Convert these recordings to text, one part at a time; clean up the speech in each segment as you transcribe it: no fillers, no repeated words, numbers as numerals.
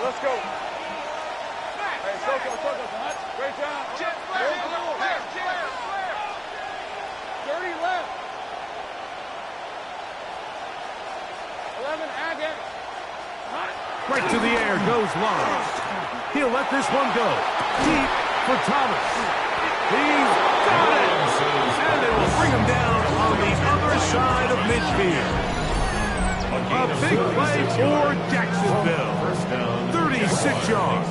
let's go. Hey, circle, Hunt. Great job. Jet flare. Dirty left. 11, Agate. Hunt. Right to the air goes Lawrence. He'll let this one go. Deep for Thomas. He's got it. And they will bring him down on the other side of midfield. A big play for Jacksonville. 36 yards.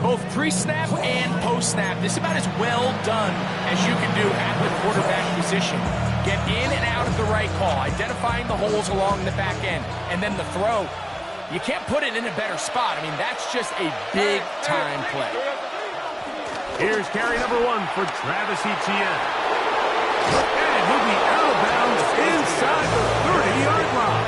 Both pre-snap and post-snap, this is about as well done as you can do at the quarterback position. Get in and out of the right call, identifying the holes along the back end, and then the throw. You can't put it in a better spot. I mean, that's just a big-time play. Here's carry number 1 for Travis Etienne. And he'll be out of bounds inside the 30-yard line.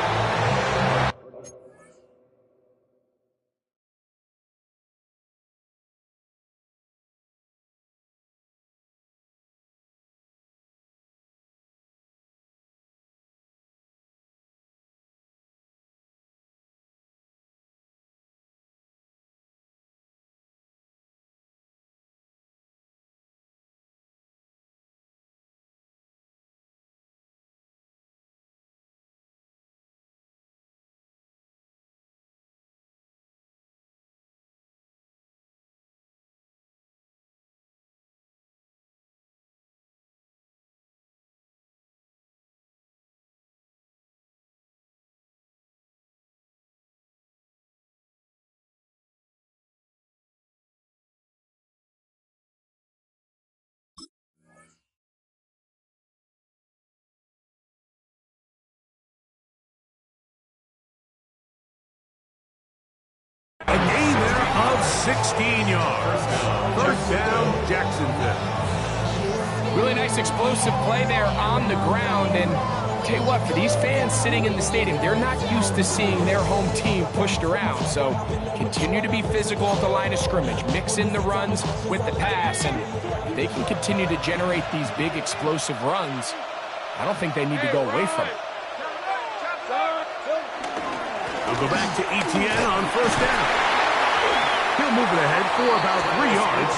A gain there of 16 yards. First down, Jacksonville. Really nice explosive play there on the ground. And tell you what, for these fans sitting in the stadium, they're not used to seeing their home team pushed around. So continue to be physical at the line of scrimmage. Mix in the runs with the pass. And if they can continue to generate these big explosive runs, I don't think they need to go away from it. We'll go back to Etienne on first down. He'll move it ahead for about 3 yards.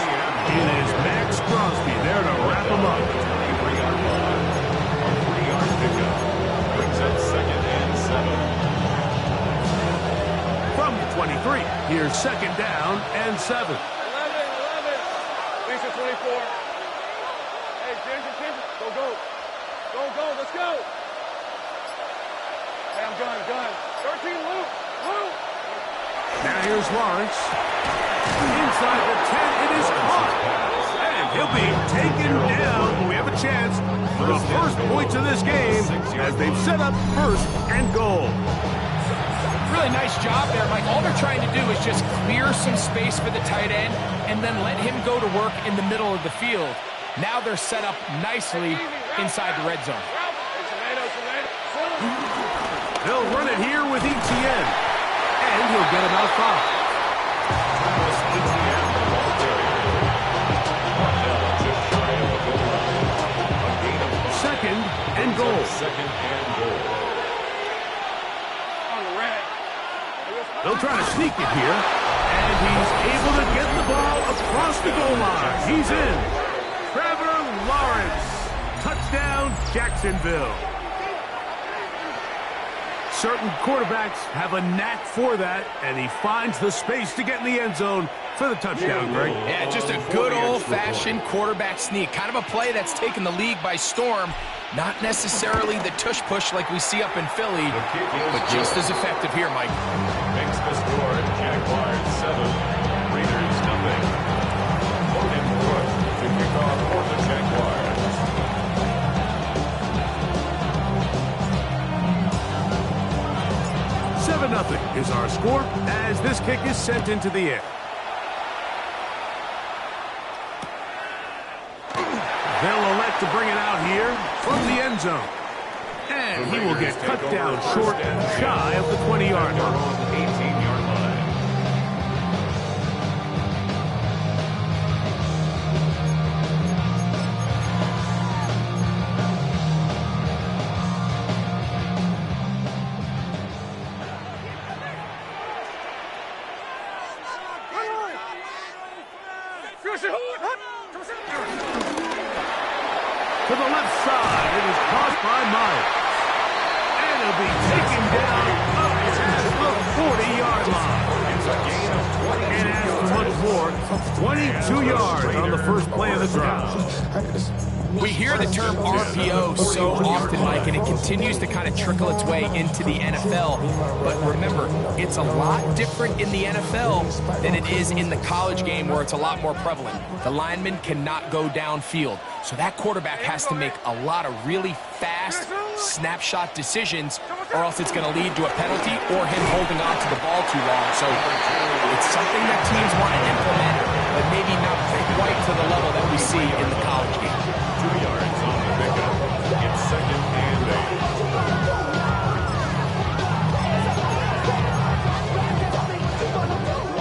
It is Max Crosby there to wrap him up. 3-yard pickup brings up 2nd and 7. From the 23, here's 2nd down and 7. 11. Thanks for 24. Hey, Ginger. Go. Let's go. Hey, I'm gun. 13, Luke. Now here's Lawrence. Inside the 10, it is caught. And he'll be taken down. We have a chance for the first points of this game as they've set up 1st and goal. Really nice job there, Mike. All they're trying to do is just clear some space for the tight end and then let him go to work in the middle of the field. Now they're set up nicely inside the red zone. They'll run it here with Etienne. And he'll get about 5. Second and goal. They'll try to sneak it here. And he's able to get the ball across the goal line. He's in. Trevor Lawrence. Touchdown, Jacksonville. Certain quarterbacks have a knack for that, and he finds the space to get in the end zone for the touchdown, Greg. Yeah, just a good old-fashioned quarterback sneak. Kind of a play that's taken the league by storm. Not necessarily the tush-push like we see up in Philly, but just as effective here, Mike. Makes the score Jaguars 7, Raiders 0. Logan Brooks to kick off for the Jaguars. 7-0 is our score as this kick is sent into the air. They'll elect to bring it out here from the end zone. And he will get cut down short, shy of the 20-yard line. 18-yard line. To the left side, it is caught by Myers. And it'll be taken down up at the 40-yard line. And as much more, 22 yards on the first play of the drive. We hear the term RPO so often, Mike, and it continues to kind of trickle its way into the NFL. But remember, it's a lot different in the NFL than it is in the college game where it's a lot more prevalent. The lineman cannot go downfield. So that quarterback has to make a lot of really fast snapshot decisions, or else it's going to lead to a penalty or him holding on to the ball too long. So it's something that teams want to implement, but maybe not quite to the level that we see in the college game. 2 yards on the pickup. It's second and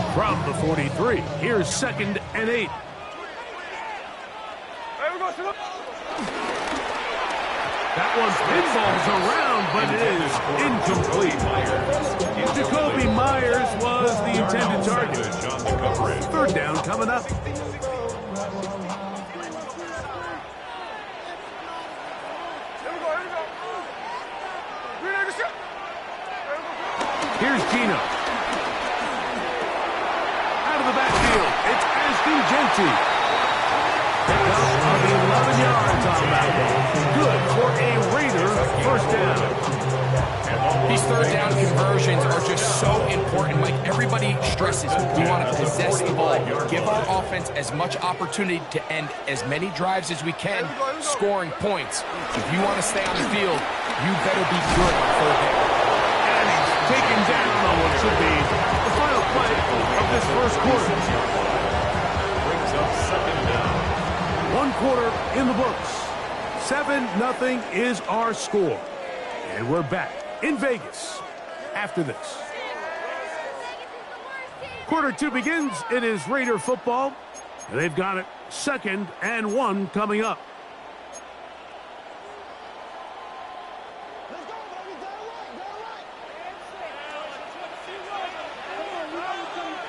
8. From the 43, here's second and 8. That one pinballs around, but it is incomplete. Jacoby Myers was the intended target. Third down coming up. Here's Gino. Out of the backfield, it's C26ikjhytr5tr4. Pick up of 11 yards on that one. Good for a Raider first down. These third down conversions are just so important. Like everybody stresses, we want to possess the ball, give our offense as much opportunity to end as many drives as we can, scoring points. If you want to stay on the field, you better be good on third down. And he's taken down on what should be the final play of this first quarter. Brings up second down. One quarter in the books. 7-0 is our score. And we're back in Vegas after this. Quarter 2 begins. It is Raider football. And they've got it 2nd and 1 coming up.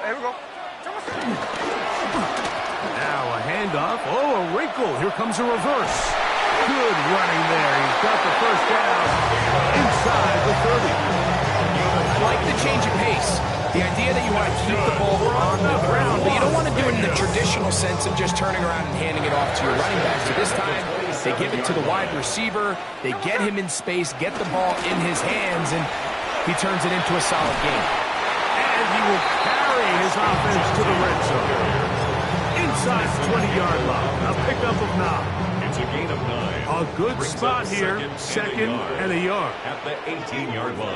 Here we go. Now a handoff. Oh, a wrinkle. Here comes a reverse. Good running there. He's got the first down inside the 30. I like the change of pace. The idea that you want to keep the ball on the ground, but you don't want to do it in the traditional sense of just turning around and handing it off to your running back. So this time, they give it to the wide receiver. They get him in space, get the ball in his hands, and he turns it into a solid game. And he will carry his offense to the red zone. Inside the 20-yard line. A pickup of 9. It's a gain of 9. A good Brings spot up here. Second and a yard. At the 18-yard line.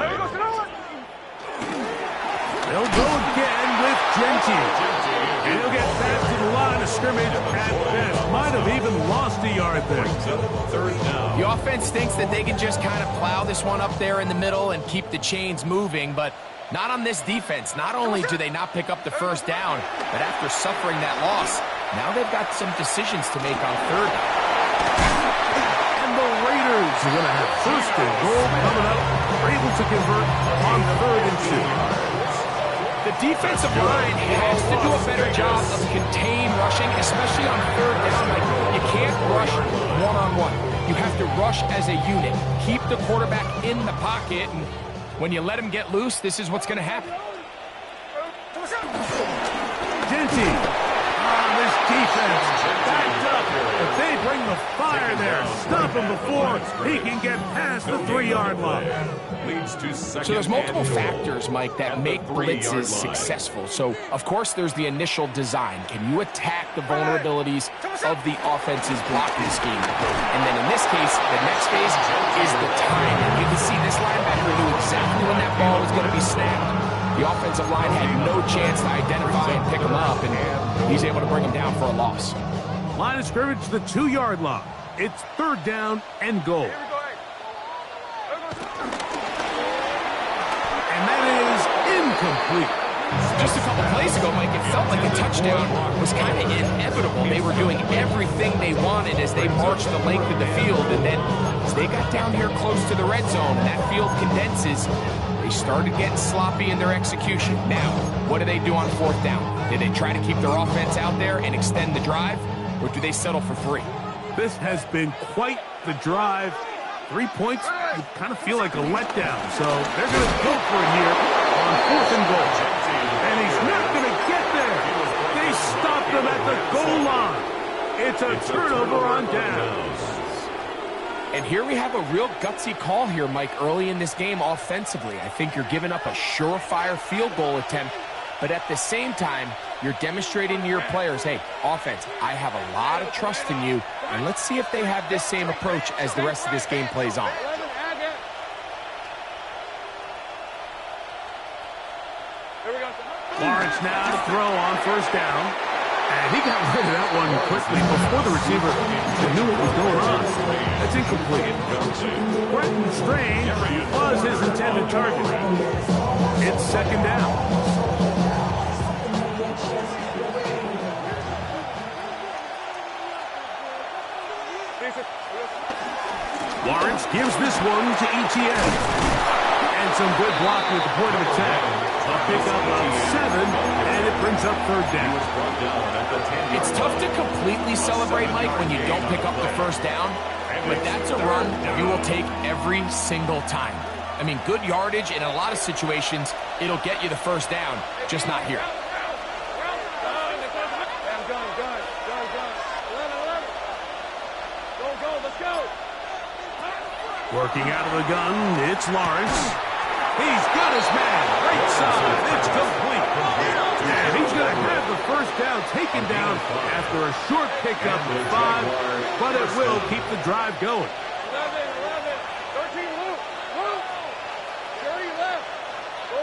They'll go again with Genty. And he'll get back to the line of scrimmage at best. Might have even lost a yard there. Third down. The offense thinks that they can just kind of plow this one up there in the middle and keep the chains moving, but not on this defense. Not only do they not pick up the first down, but after suffering that loss, now they've got some decisions to make on third down. And the Raiders are going to have first and goal coming up. They're able to convert on 3rd and 2. The defensive line has to do a better job of contain rushing, especially on third down. Like, you can't rush one-on-one. You have to rush as a unit. Keep the quarterback in the pocket, and when you let him get loose, this is what's going to happen. Genty on this defense. Backed up. If they bring the fire there, stop him before he can get past the 3-yard line. Leads to second. So there's multiple and 4. factors, Mike, that make blitzes successful. So, of course, there's the initial design. Can you attack the vulnerabilities of the offense's blocking scheme? And then in this case, the next phase is the timing. You can see this linebacker knew exactly when that ball was going to be snapped. The offensive line had no chance to identify and pick him up, and he's able to bring him down for a loss. Line of scrimmage to the 2-yard line. It's 3rd down and goal. And that is incomplete. Just a couple plays ago, Mike, it felt like a touchdown was kind of inevitable. They were doing everything they wanted as they marched the length of the field, and then as they got down here close to the red zone and that field condenses, they They started getting sloppy in their execution. Now, what do they do on fourth down? Do they try to keep their offense out there and extend the drive, or do they settle for 3? This has been quite the drive. 3 points, you kind of feel like a letdown. So they're going to go for it here on 4th and goal. And he's not going to get there. They stopped him at the goal line. It's a turnover on downs. And here we have a real gutsy call here, Mike, early in this game offensively. I think you're giving up a surefire field goal attempt, but at the same time, you're demonstrating to your players, hey, offense, I have a lot of trust in you, and let's see if they have this same approach as the rest of this game plays on. Lawrence now to throw on 1st down. And he got rid of that one quickly before the receiver knew what was going on. That's incomplete. Brenton Strange was his intended target. It's 2nd down. Lawrence gives this one to ETN. And some good blocking at the point of attack. A pickup of 7, and it brings up 3rd down. It's tough to completely celebrate, Mike, when you don't pick up the 1st down, but that's a run you will take every single time. I mean, good yardage in a lot of situations, it'll get you the 1st down, just not here. Working out of the gun, it's Lawrence. He's got his man. Right side. It's complete. And he's going to have the 1st down taken down after a short pickup of 5, but it will keep the drive going. 13, Luke. Jerry left. Go.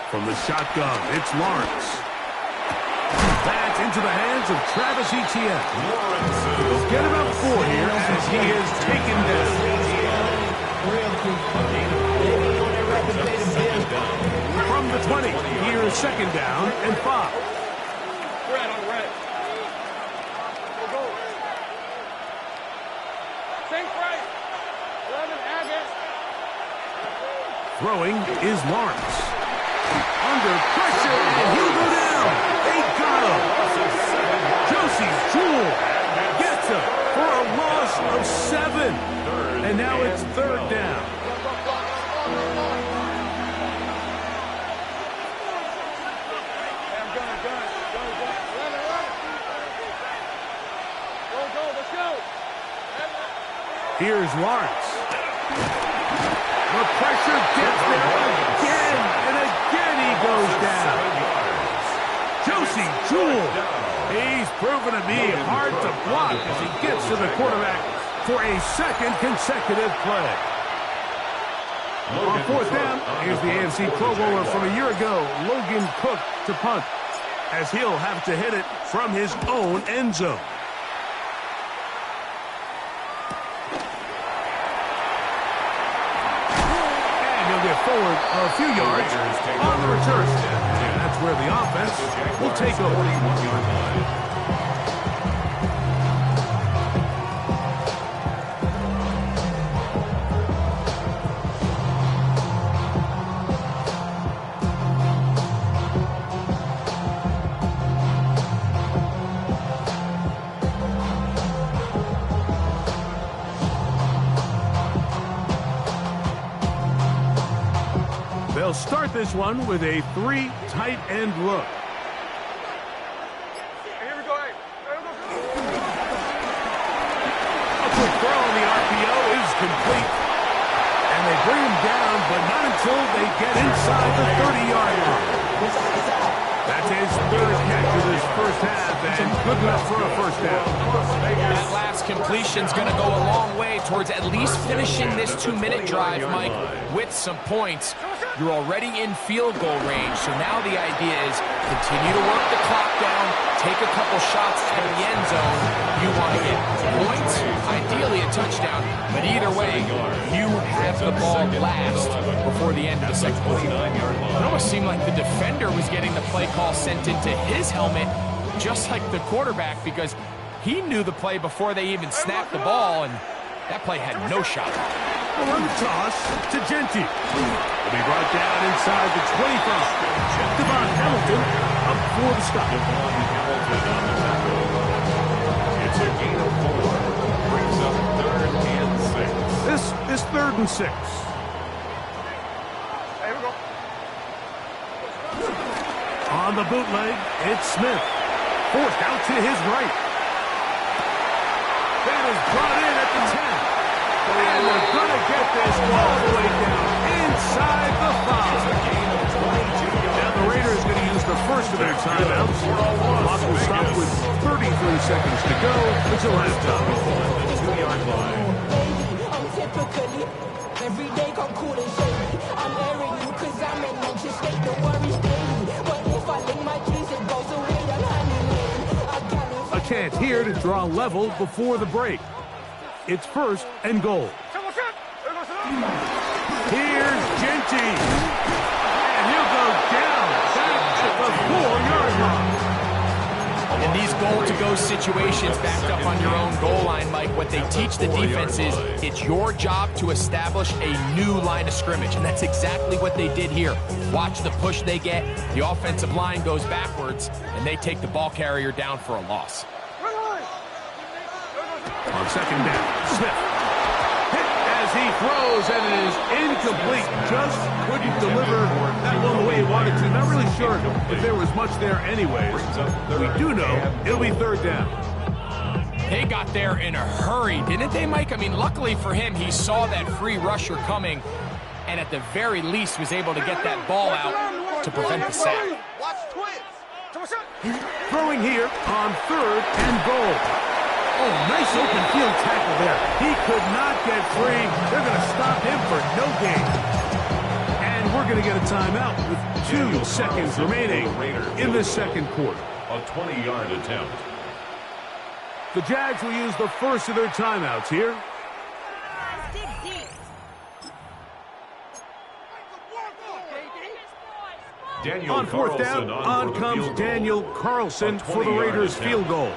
From the shotgun, it's Lawrence. That's into the hands of Travis Etienne. He'll get about 4 here as he is taken down. From the 20, here is 2nd down and 5. Red on red. Go. Sink right. 11, Agate. Throwing is Lawrence. Under pressure, and he'll go down. They got him. Josie Jewell gets him for a loss of 7. And now it's 3rd down. Here's Lawrence. The pressure gets there again, and again he goes down. Josie Jewell. He's proven to be hard to block as he gets to the quarterback for a 2nd consecutive play. On 4th down, here's the AFC Pro Bowler from a year ago, Logan Cook, to punt, as he'll have to hit it from his own end zone. And he'll get forward a few yards on the return. And that's where the offense will take over. They'll start this one with a 3 tight end look. Here we go. A quick throw on the RPO is complete. And they bring him down, but not until they get inside the 30-yard line. That's his 3rd catch of this 1st half, and good enough for a 1st down. That last completion's going to go a long way towards at least finishing this 2-minute drive, Mike, with some points. You're already in field goal range, so now the idea is continue to work the clock down, take a couple shots to the end zone. You want to get points, ideally a touchdown, but either way, you have the ball last before the end of the 2nd quarter. It almost seemed like the defender was getting the play call sent into his helmet, just like the quarterback, because he knew the play before they even snapped the ball, and That play had no shot. We'll run the toss to Genty. Will be brought down inside the 25. Devon Hamilton up for the stop. Devon Hamilton on the tackle. It's a gain of 4. Brings up 3rd and 6. This is 3rd and 6. Hey, we go. On the bootleg, it's Smith. Forced out to his right. That is brought in at the 10. And they're going to get this all the way down inside the 5. Now the Raiders going to use the first of their timeouts. Clock will stop with 33 seconds to go until halftime. The 2-yard line. I'm typically every day come cool and shady. I'm airing you cause I'm an anxious state. The worries daily. But if I link my keys, it goes away. I'm handling. A chance here to draw level before the break. It's 1st and goal. Here's Genty. And he'll go down back at the 4-yard line. In these goal-to-go situations backed up on your own goal line, Mike, what they teach the defense is it's your job to establish a new line of scrimmage, and that's exactly what they did here. Watch the push they get. The offensive line goes backwards, and they take the ball carrier down for a loss. On 2nd down, Smith. Hit as he throws, and it is incomplete. Just couldn't deliver that one the way he wanted to. Not really sure if there was much there anyways. We do know it'll be 3rd down. They got there in a hurry, didn't they, Mike? I mean, luckily for him, he saw that free rusher coming, and at the very least was able to get that ball out to prevent the sack. Watch twins. Throwing here on 3rd and goal. Oh, nice open field tackle there. He could not get free. They're going to stop him for no gain. And we're going to get a timeout with 2 seconds remaining in the 2nd quarter. A 20-yard attempt. The Jags will use the first of their timeouts here. Daniel On 4th Carlson down, on comes Daniel Carlson for the Raiders field goal.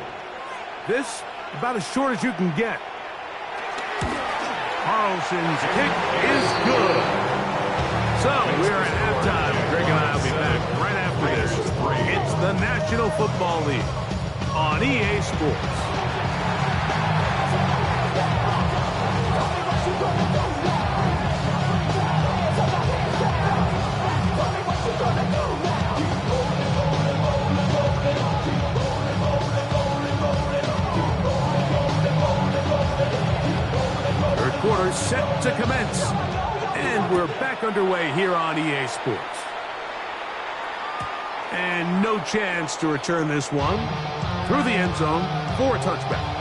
This about as short as you can get. Carlson's kick is good. So we're at halftime. Greg and I will be back right after this. It's the National Football League on EA Sports. Quarter set to commence. And we're back underway here on EA Sports. And no chance to return this one through the end zone for a touchback.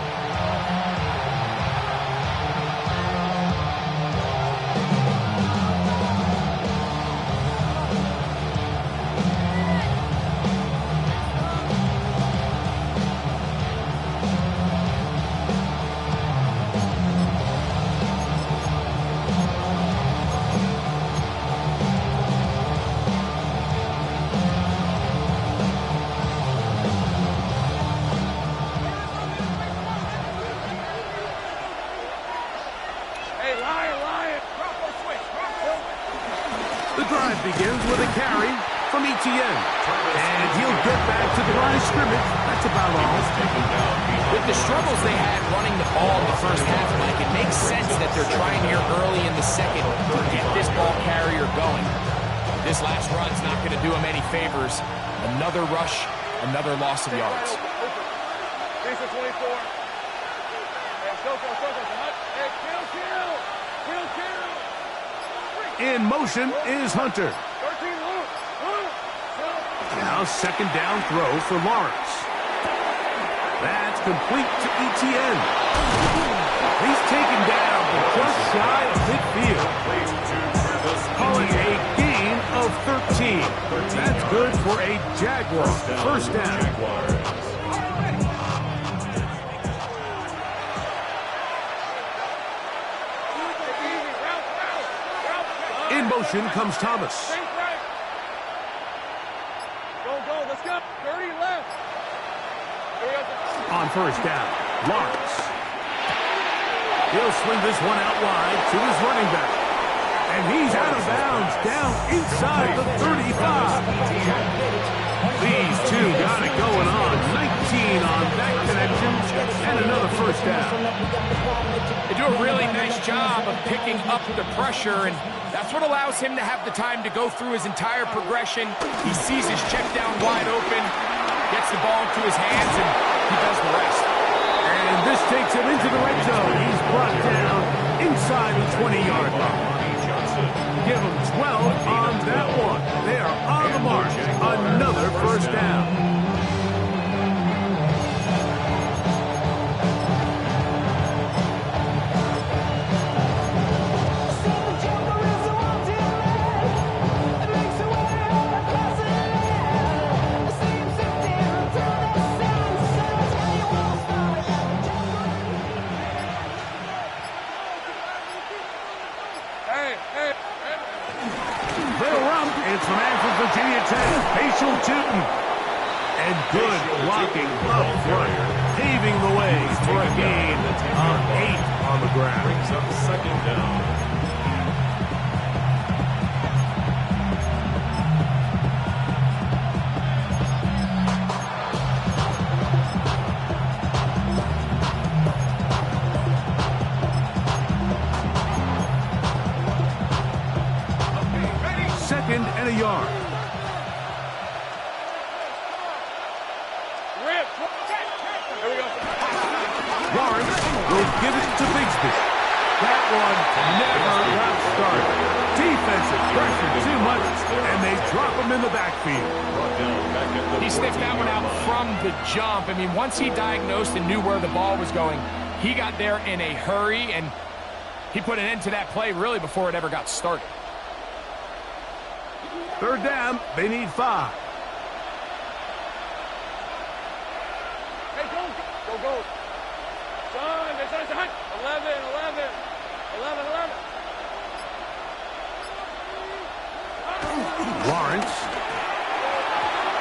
Begins with a carry from Etienne. And he'll get back to the line of scrimmage. That's about all. With the struggles they had running the ball in the first half, Mike, it makes sense that they're trying here early in the 2nd to get this ball carrier going. This last run's not going to do him any favors. Another rush, another loss of yards. In motion is Hunter. Now 2nd down throw for Lawrence. That's complete to Etienne. He's taken down just shy of midfield. Call it a gain of 13. That's good for a Jaguar. 1st down. In motion comes Thomas. Go, let's go. 30 left. On 1st down, Lawrence. He'll swing this one out wide to his running back. And he's out of bounds, down inside the 35. These two got it going on. 19 on that connection, and another first down. They do a really nice job of picking up the pressure, and that's what allows him to have the time to go through his entire progression. He sees his check down wide open, gets the ball into his hands, and he does the rest. And this takes him into the red zone. He's brought down inside the 20-yard line. Give him 12 on that one. They are on the mark. Another first down. It's the man from Virginia Tech, Facial Tootin. And good blocking up front, paving the way for a gain of 8 on the ground. Brings up second down. Second and a yard. There we go. Lawrence will give it to Bigsby. That one never got started. Defensive pressure too much, and they drop him in the backfield. He sniffed that one out from the jump. I mean, once he diagnosed and knew where the ball was going, he got there in a hurry, and he put an end to that play really before it ever got started. Third down, they need 5. Hey, go. Son, it's 11. Lawrence.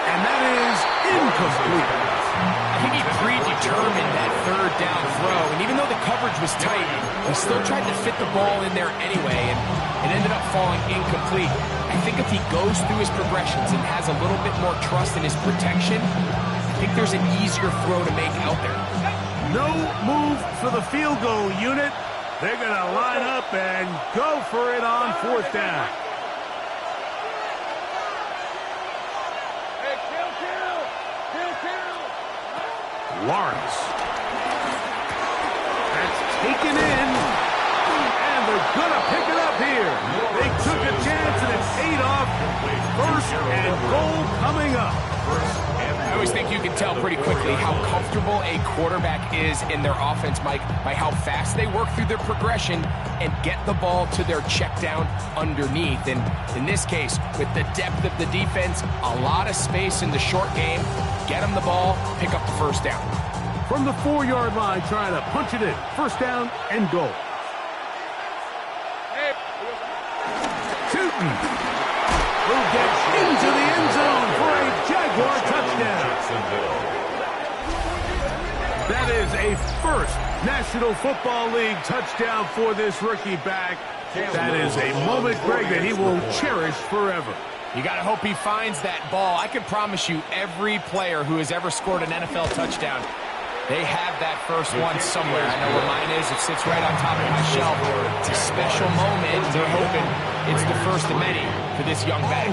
And that is incomplete. I think he predetermined that third down throw, and even though the coverage was tight, he still tried to fit the ball in there anyway, and it ended up falling incomplete. I think if he goes through his progressions and has a little bit more trust in his protection, I think there's an easier throw to make out there. No move for the field goal unit. They're going to line up and go for it on fourth down. Hey, kill. Lawrence. That's taken in. And they're going to pick it up here. They took a chance and it paid off. First and goal coming up. I always think you can tell pretty quickly how comfortable a quarterback is in their offense, Mike, by how fast they work through their progression and get the ball to their check down underneath. And in this case, with the depth of the defense, a lot of space in the short game, get them the ball, pick up the first down. From the 4-yard line, trying to punch it in. First down and goal. Tootin will get into the end zone for a Jaguar touchdown. That is a first National Football League touchdown for this rookie back. That is a moment, Greg, that he will cherish forever. You got to hope he finds that ball. I can promise you every player who has ever scored an NFL touchdown, they have that first one somewhere. I know where mine is. It sits right on top of my shelf. It's a special moment. They're hoping it's the first of many for this young back.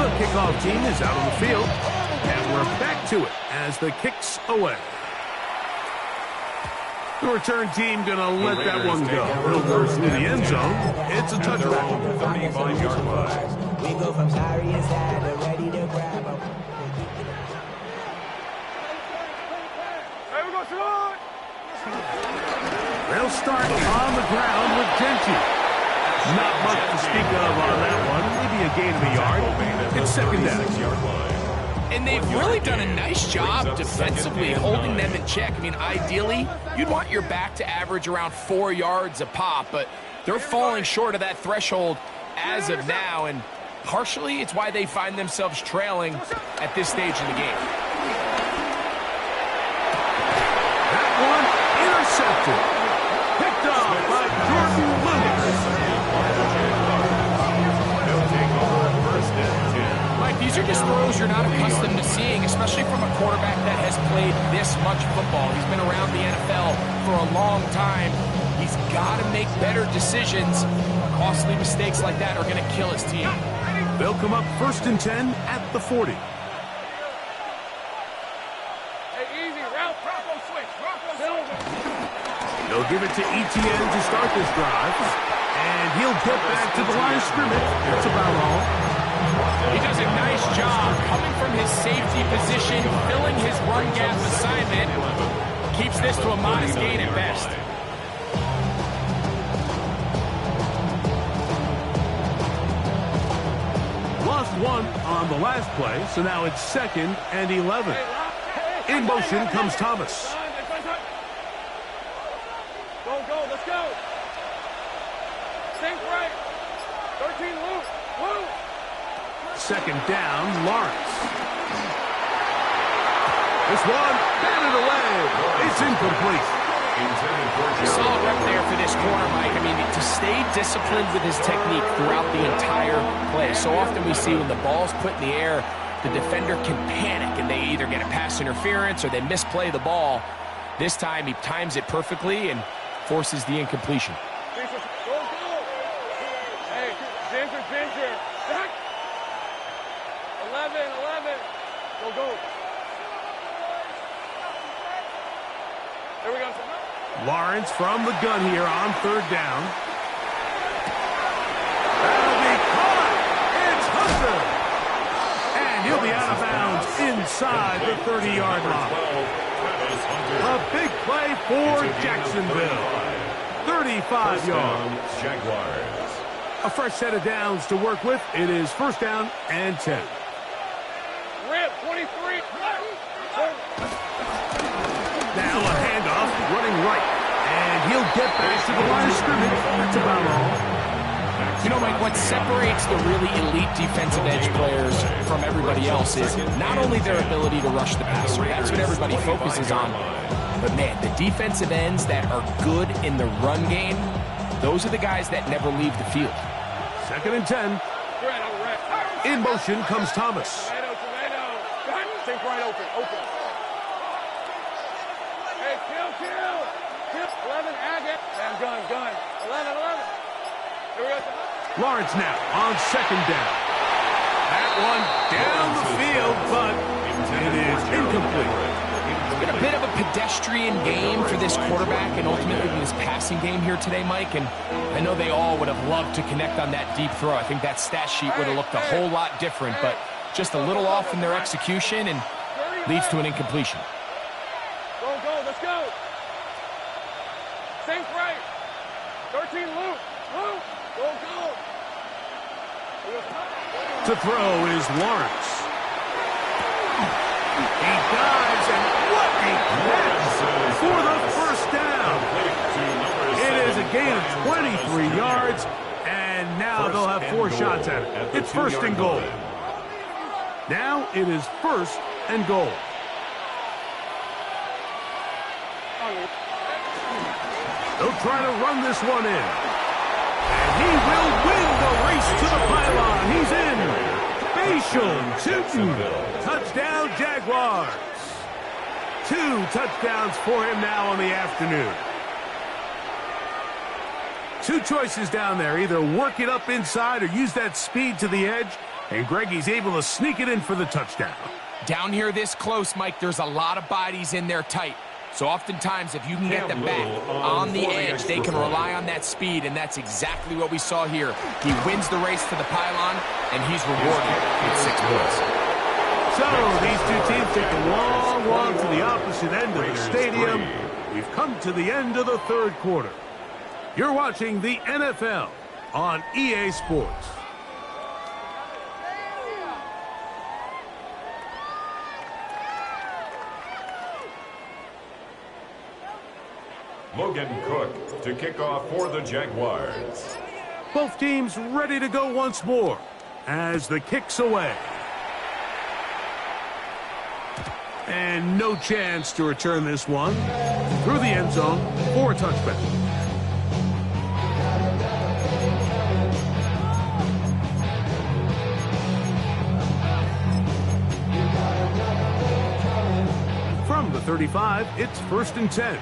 The kickoff team is out on the field, and we're back to it as the kick's away. The return team going to let that one go. It'll go through the end zone. It's a touchback. 35-yard line. We go from sorry and sad to ready to grab 'em. Hey, we go shoot! They'll start on the ground with Genty. Not much to speak of on that one. Maybe a gain of a yard. It's second down. And they've really done a nice job defensively holding them in check. I mean, ideally, you'd want your back to average around 4 yards a pop, but they're falling short of that threshold as of now, and partially it's why they find themselves trailing at this stage in the game. That one throws you're not accustomed to seeing, especially from a quarterback that has played this much football. He's been around the NFL for a long time. He's got to make better decisions. Costly mistakes like that are going to kill his team. They'll come up 1st and 10 at the 40. Hey, easy, route, Rocco switch, Rocco switch. They'll give it to Etienne to start this drive. And he'll get back to the line of scrimmage. That's about all. He does a nice job coming from his safety position, filling his run gap assignment. Keeps this to a modest gain at best. Lost one on the last play, so now it's 2nd and 11. In motion comes Thomas. Go, let's go. Sink right. 13, loop. 2nd down, Lawrence. This one, batted away. It's incomplete. Solid rep there for this corner, Mike. I mean, to stay disciplined with his technique throughout the entire play. So often we see when the ball's put in the air, the defender can panic and they either get a pass interference or they misplay the ball. This time he times it perfectly and forces the incompletion. Go. Hey, Ginger. Back. 11. Go. There we go. Lawrence from the gun here on 3rd down. That'll be caught. It's Hunter. And he'll be out of bounds inside the 30-yard line. A big play for Jacksonville. 35 yards. Jaguars. A fresh set of downs to work with. It is 1st down and 10. Rip, 23. Now a handoff running right. And he'll get back to the line of scrimmage. That's about all. You know, Mike, what separates the really elite defensive edge players from everybody else is not only their ability to rush the passer. That's what everybody focuses on. But, man, the defensive ends that are good in the run game, those are the guys that never leave the field. 2nd and 10. In motion comes Thomas. Tomato. Sink right open. Hey, kill. 11, Agate. And gun. 11. Here we go. Lawrence now on 2nd down. That one down the field, but it is incomplete. It's been a bit of a pedestrian game for this quarterback and ultimately this passing game here today, Mike. And I know they all would have loved to connect on that deep throw. I think that stat sheet would have looked a whole lot different, but just a little off in their execution and leads to an incompletion. Go, let's go. Sink right. 13, loop. Go. To throw is Lawrence. He dives, and what a catch for the 1st down. It is a gain of 23 yards, and now they'll have 4 shots at it. It's 1st and goal. Now it is 1st and goal. They'll try to run this one in. And he will win the race to the pylon. He's in. Facial Tootin. Touchdown, Jaguars. 2 touchdowns for him now on the afternoon. 2 choices down there. Either work it up inside or use that speed to the edge. And Greggy's able to sneak it in for the touchdown. Down here this close, Mike, there's a lot of bodies in there tight. So oftentimes, if you can get them back on the edge, they can rely on that speed, and that's exactly what we saw here. He wins the race to the pylon, and he's rewarded with 6 points. So these 2 teams take a long walk to the opposite end of the stadium. We've come to the end of the 3rd quarter. You're watching the NFL on EA Sports. Logan Cook to kick off for the Jaguars. Both teams ready to go once more as the kick's away. And no chance to return this one through the end zone for a touchback. 35. It's 1st and 10.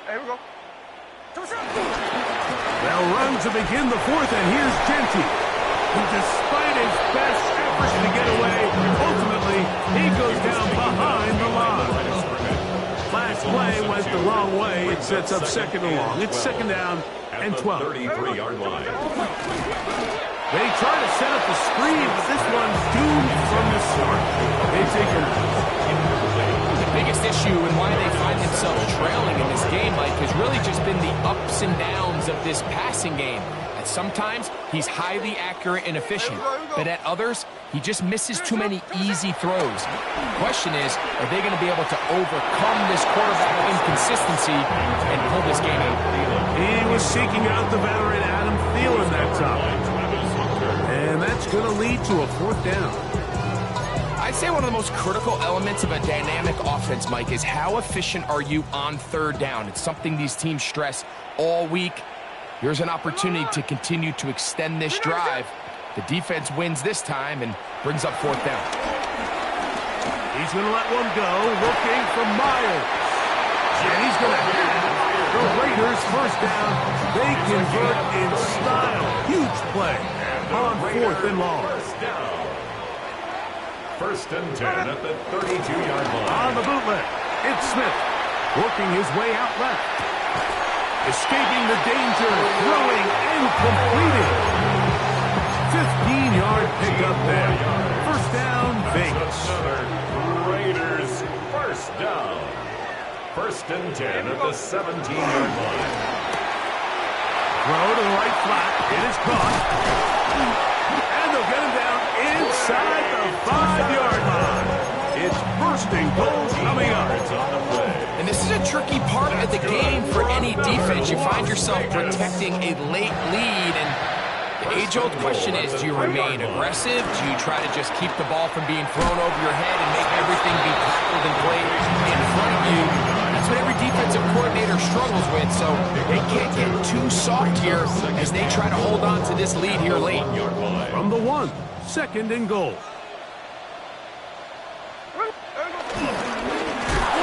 Hey, here we go. They'll run to begin the 4th, and here's Genty. Who, despite his best efforts to get away, ultimately, he goes down behind the line. Last play went the wrong way. It sets up 2nd and long. It's 2nd down and 12. 33-yard line. They try to set up the screen, but this one's doomed from the start. They take it. The biggest issue and why they find themselves trailing in this game, Mike, has really just been the ups and downs of this passing game. And sometimes he's highly accurate and efficient, but at others, he just misses too many easy throws. The question is, are they going to be able to overcome this quarterback inconsistency and pull this game out? He was seeking out the veteran Adam Thielen that time. And that's going to lead to a 4th down. I'd say one of the most critical elements of a dynamic offense, Mike, is how efficient are you on 3rd down? It's something these teams stress all week. Here's an opportunity to continue to extend this drive. The defense wins this time and brings up 4th down. He's going to let one go, looking for Myers. And he's going to have the Raiders 1st down. They convert in style. Huge play on 4th and long. 1st and 10 at the 32-yard line. On the bootleg, it's Smith working his way out left. Escaping the danger, throwing and completing. 15-yard pickup there. 1st down, Vegas. Another Raiders 1st down. 1st and 10 at the 17-yard line. Throw to the right flat. It is caught. And they'll get him down inside the 5-yard line. It's 1st and goal coming up. And this is a tricky part of the game for any defense. You find yourself protecting a late lead, and the age-old question is, do you remain aggressive? Do you try to just keep the ball from being thrown over your head and make everything be tackled and played in front of you? That's what every defensive coordinator struggles with, so they can't get too soft here as they try to hold on to this lead here late. From the 1, 2nd and goal.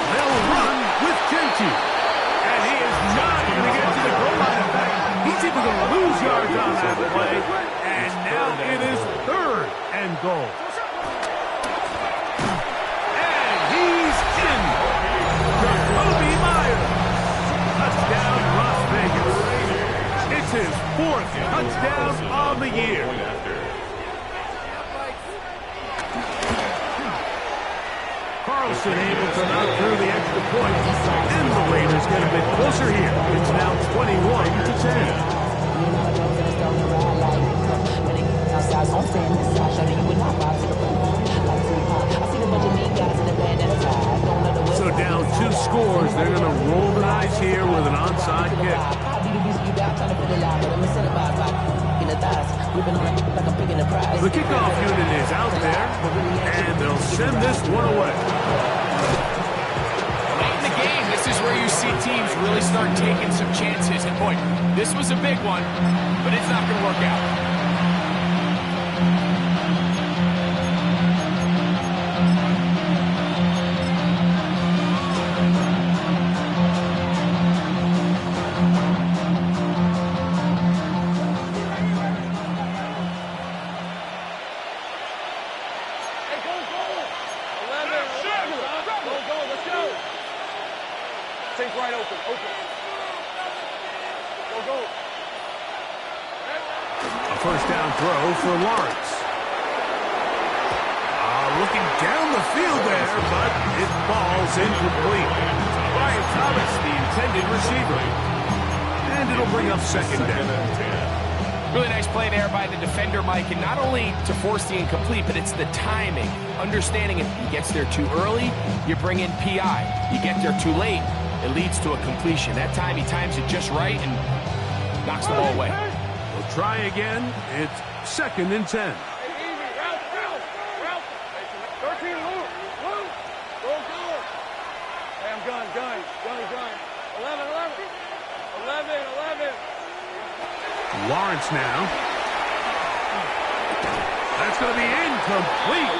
They'll run with Genty. And he is not going to get to the goal line. In fact, he's even going to lose yards on that play. And now it is 3rd and goal. And he's in. Jacoby Myers. Touchdown, Las Vegas. It's his 4th touchdown on the year. Carlson able to knock through the extra point, and the Raiders get a bit closer here. It's now 21-10. So down 2 scores, they're going to roll the dice here with an onside kick. The kickoff unit is out there, and they'll send this one away. Late in the game, this is where you see teams really start taking some chances. And boy, this was a big one, but it's not going to work out. Take right open. Go. A 1st down throw for Lawrence. Looking down the field there, but it falls incomplete. Brian Thomas, the intended receiver. And it'll bring up 2nd down. Really nice play there by the defender, Mike, and not only to force the incomplete, but it's the timing. Understanding if he gets there too early, you bring in PI. You get there too late, it leads to a completion. That time he times it just right and knocks the ball away. We'll try again. It's 2nd and 10. Route. 13, move. Go. Hey, I'm gun. 11. Lawrence now. That's going to be incomplete.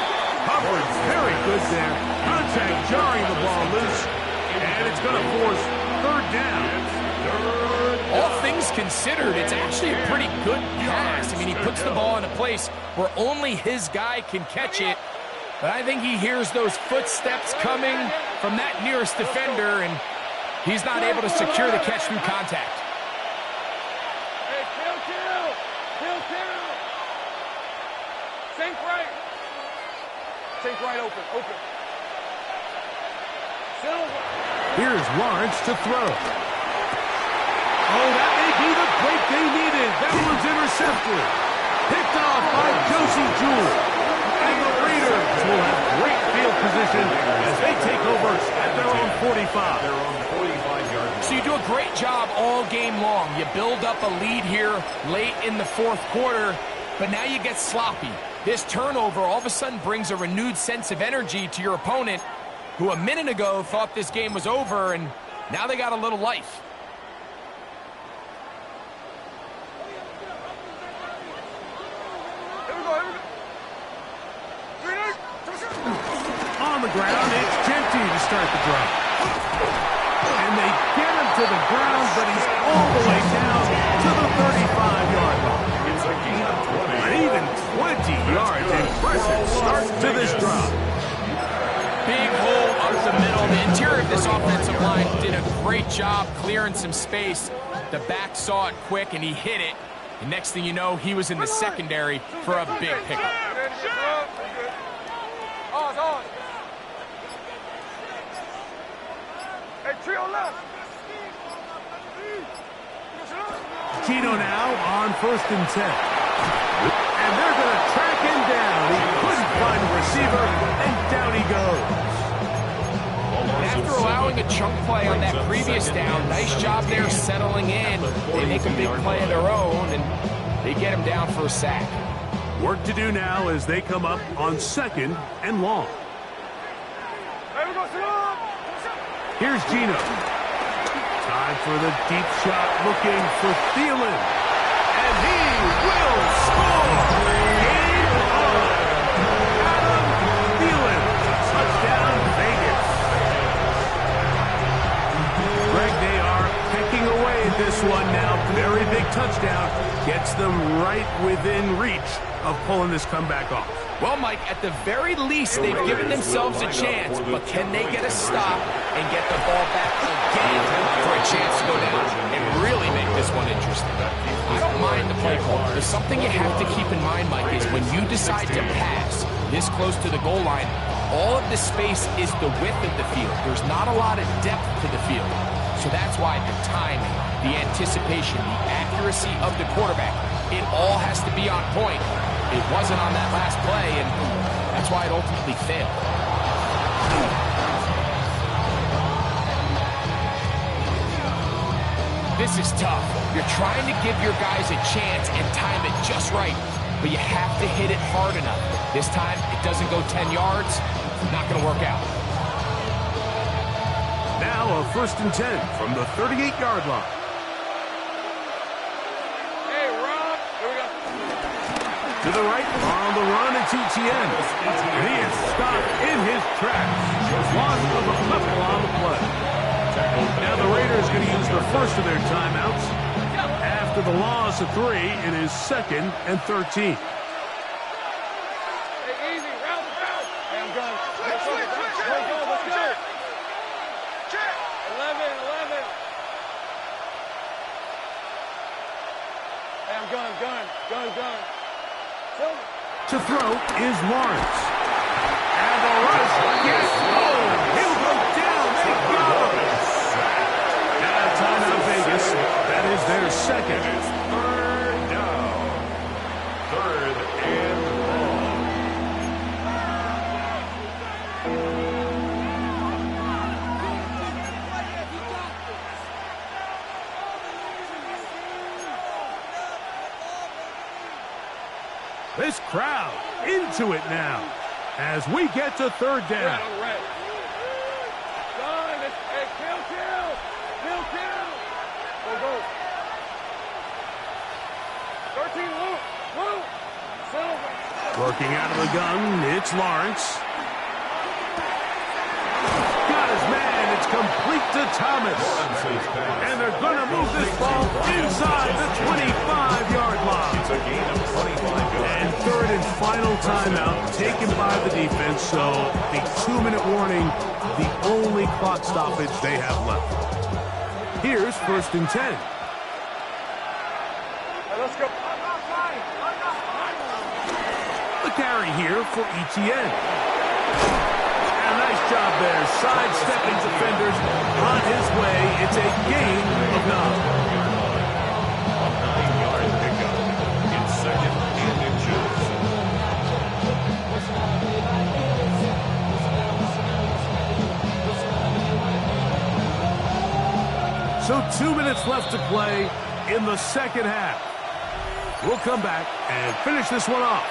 Coverage very good there. Contact jarring the ball loose. And it's going to force third down. All things considered, it's actually a pretty good pass. I mean, he puts the ball in a place where only his guy can catch it. But I think he hears those footsteps coming from that nearest defender, and he's not able to secure the catch through contact. Hey, kill. Sink right. Sink right open. Silver. Here's Lawrence to throw. Oh, that may be the break they needed. That one's intercepted. Picked off by Josie Jewell. And the Raiders will have great field position as they take over at their own 45. Their own 45-yard. So you do a great job all game long. You build up a lead here late in the fourth quarter, but now you get sloppy. This turnover all of a sudden brings a renewed sense of energy to your opponent, who a minute ago thought this game was over, and now they got a little life. On the ground, it's Genty to start the drive. And they get him to the ground, but he's all the way down to the 35-yard line. It's a gain of 20. An even 20 yards. Impressive start to this drive. Big hole up the middle. The interior of this offensive line did a great job clearing some space. The back saw it quick, and he hit it. And next thing you know, he was in the secondary for a big pickup. On. Hey, trio left. Gino now on 1st and 10. And they're going to track him down. He couldn't find a receiver, and down he goes. After allowing a chunk play on that previous down, nice job there settling in. They make a big play of their own, and they get him down for a sack. Work to do now as they come up on 2nd and long. Here's Gino. Time for the deep shot, looking for Thielen. And he will score! Game on! Adam Thielen. Touchdown, Vegas. Greg, they are pecking away at this one now. Very big touchdown. Gets them right within reach of pulling this comeback off. Well, Mike, at the very least, they've given themselves a chance, but can they get a stop and get the ball back again for a chance to go down and really make this one interesting? I don't mind the play call. There's something you have to keep in mind, Mike, is when you decide to pass this close to the goal line, all of the space is the width of the field. There's not a lot of depth to the field. So that's why the timing, the anticipation, the accuracy of the quarterback, it all has to be on point. It wasn't on that last play, and that's why it ultimately failed. This is tough. You're trying to give your guys a chance and time it just right, but you have to hit it hard enough. This time, it doesn't go 10 yards. Not going to work out. Now a 1st and 10 from the 38-yard line. To the right, on the run, it's Etienne. And he is stopped in his tracks. Loss of a couple on the play. Now the Raiders going to use the first of their timeouts. After the loss of 3, it is 2nd and 13. Hey, easy, round. Hey, I'm going. Let's go. 11. Hey, I'm going. To throw is Lawrence. And the rush gets home. He'll go down. They go. Now timeout Vegas. That is their second. It's 3rd down. 3rd and long. This crowd into it now as we get to 3rd down. Red. Done. Hey, kill. Go. 13, Luke. Silver. Working out of the gun, it's Lawrence. Got his man, it's complete to Thomas. And they're going to move this ball inside the 25-yard line. It's a gain of 25 yards. And third and final timeout taken by the defense, so the 2-minute warning, the only clock stoppage they have left. Here's 1st and 10. Let's go. The carry here for Etienne. And a nice job there, sidestepping defenders on his way. It's a gain of 9. A 9-yard pickup. It's 2nd and inches. So 2 minutes left to play in the second half. We'll come back and finish this one off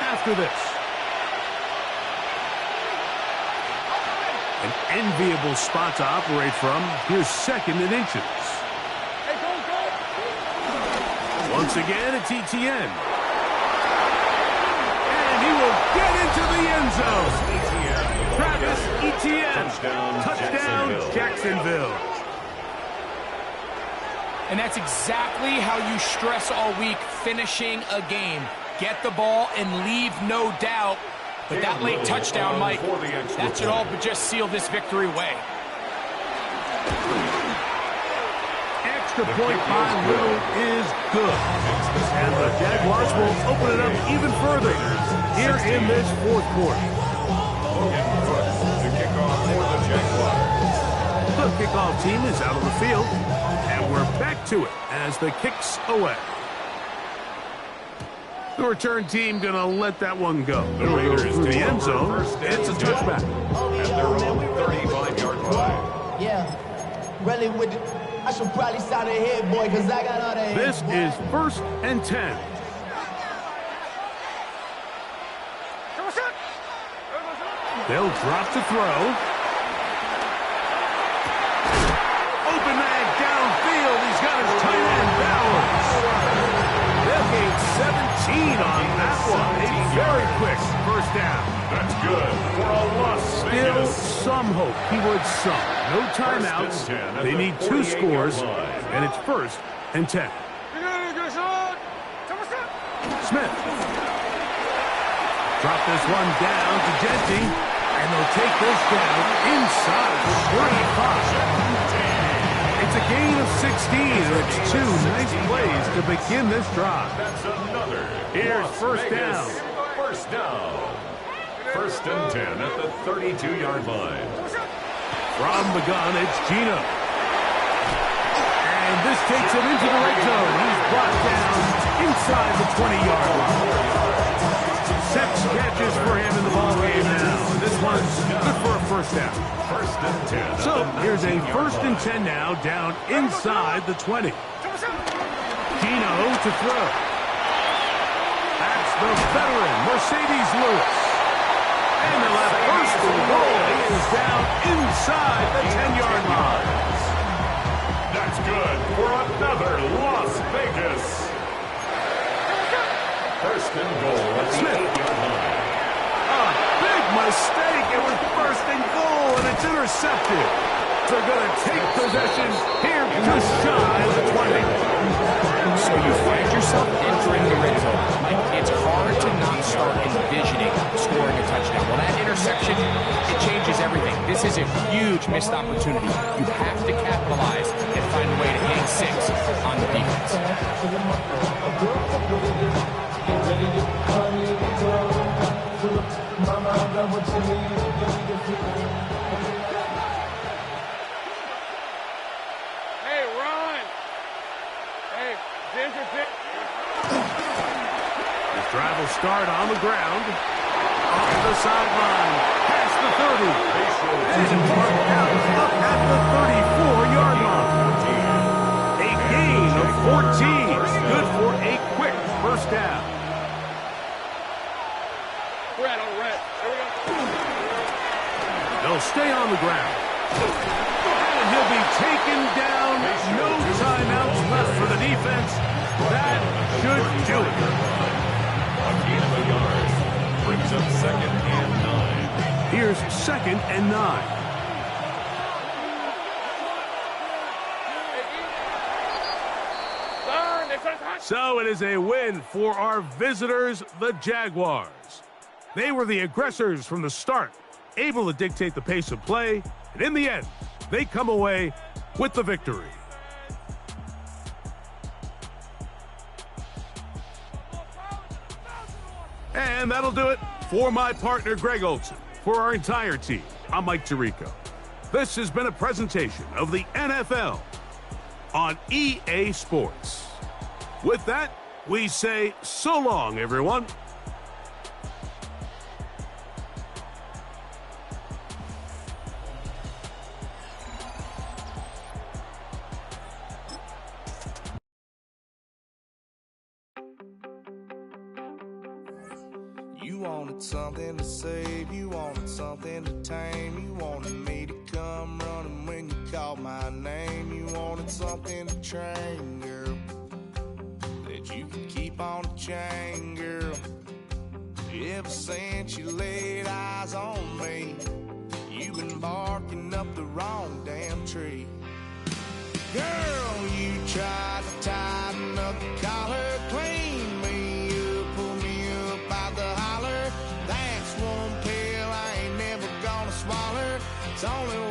after this. An enviable spot to operate from. Here's 2nd and inches. Hey, go, go. Once again, it's Etienne. And he will get into the end zone. Travis Etienne. Touchdown, Jacksonville. And that's exactly how you stress all week, finishing a game. Get the ball and leave no doubt. But that late touchdown, Mike, that should all but just seal this victory away. Extra point by Little is good. And the Jaguars will open it up even further here in this 4th quarter. The kickoff for the Jaguars. The kickoff team is out on the field, and we're back to it as the kick's away. The return team going to let that one go. The Raiders through the take end over zone. first and It's a 10 touchback. at their own 35-yard line. Yeah, really with it. I should probably sound ahead, boy, because I got all that. This is 1st and 10. They'll drop to throw. Open man downfield. He's got his tight end Bowers. They'll gain 17 on that one. A very quick 1st down. That's good for a Las Still Vegas. some hope. Keyword some. No timeouts. They need 2 scores, and it's 1st and 10. Smith. Drop this one down to Genty, and they'll take this down inside the 35. It's a gain of 16, and it's 2 nice plays to begin this drive. That's another. Here's Las 1st Vegas down. 1st down. 1st and 10 at the 32-yard line. From the gun, it's Gino. And this takes him into the red zone. He's brought down inside the 20-yard line. 6 catches for him in the ballgame now. This one's good for a 1st down. 1st and 10. So here's a 1st and 10 now, down inside the 20. Gino to throw. That's the veteran, Mercedes Lewis. And they'll have 1st and goal. He is down inside the 10-yard line. That's good for another Las Vegas. 1st and goal at the Smith. 8-yard line. A big mistake. It was 1st and goal, and it's intercepted. They're going to take possession here just shy of the 20. So you find yourself entering the red zone. Like, it's hard to not start envisioning scoring a touchdown. Well, that interception, it changes everything. This is a huge missed opportunity. You have to capitalize and find a way to hang 6 on the defense. Hey, Ron. Hey, Ginger, This drive will start on the ground. Off the sideline. Past the 30. And marked out up at the 34-yard line. A gain of 14. Good for a quick 1st down. red on red. Here we go. They'll stay on the ground. And he'll be taken down. No timeouts left for the defense. That should do it. A gain of a yard up 2nd and 9. Here's 2nd and 9. So it is a win for our visitors, the Jaguars. They were the aggressors from the start, able to dictate the pace of play, and in the end, they come away with the victory. And that'll do it for my partner, Greg Olson. For our entire team, I'm Mike Tirico. This has been a presentation of the NFL on EA Sports. With that, we say so long, everyone. You wanted something to save, you wanted something to tame, you wanted me to come running when you called my name, you wanted something to train, girl, that you could keep on the chain, girl. Ever since you laid eyes on me, you've been barking up the wrong damn tree. Girl, you tried to tighten up the collar, clean me up, pull me up out the holler. That's one pill I ain't never gonna swallow. It's only